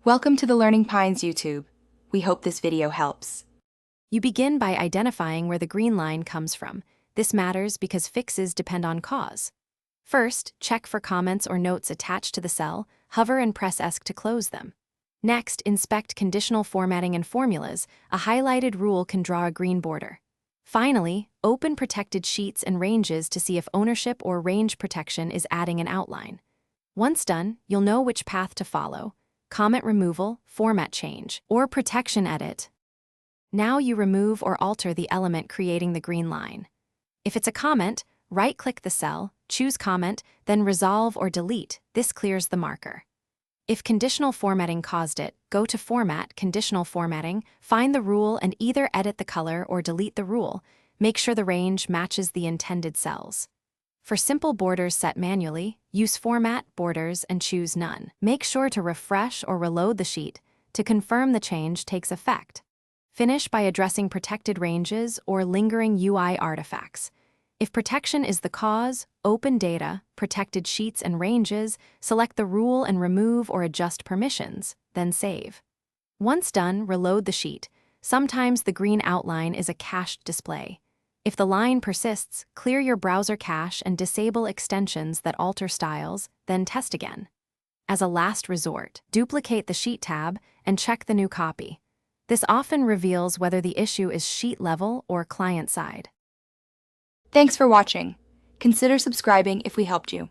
Welcome to the Learning Pines YouTube. We hope this video helps. You begin by identifying where the green line comes from. This matters because fixes depend on cause. First, check for comments or notes attached to the cell, hover and press ESC to close them. Next, inspect conditional formatting and formulas. A highlighted rule can draw a green border. Finally, open protected sheets and ranges to see if ownership or range protection is adding an outline. Once done, you'll know which path to follow: comment removal, format change, or protection edit. Now you remove or alter the element creating the green line. If it's a comment, right-click the cell, choose Comment, then Resolve or Delete. This clears the marker. If conditional formatting caused it, go to Format, Conditional Formatting, find the rule and either edit the color or delete the rule. Make sure the range matches the intended cells. For simple borders set manually, use Format, Borders, and choose None. Make sure to refresh or reload the sheet to confirm the change takes effect. Finish by addressing protected ranges or lingering UI artifacts. If protection is the cause, open Data, Protected Sheets and Ranges, select the rule and remove or adjust permissions, then save. Once done, reload the sheet. Sometimes the green outline is a cached display. If the line persists, clear your browser cache and disable extensions that alter styles, then test again. As a last resort, duplicate the Sheet tab and check the new copy. This often reveals whether the issue is sheet level or client side. Thanks for watching. Consider subscribing if we helped you.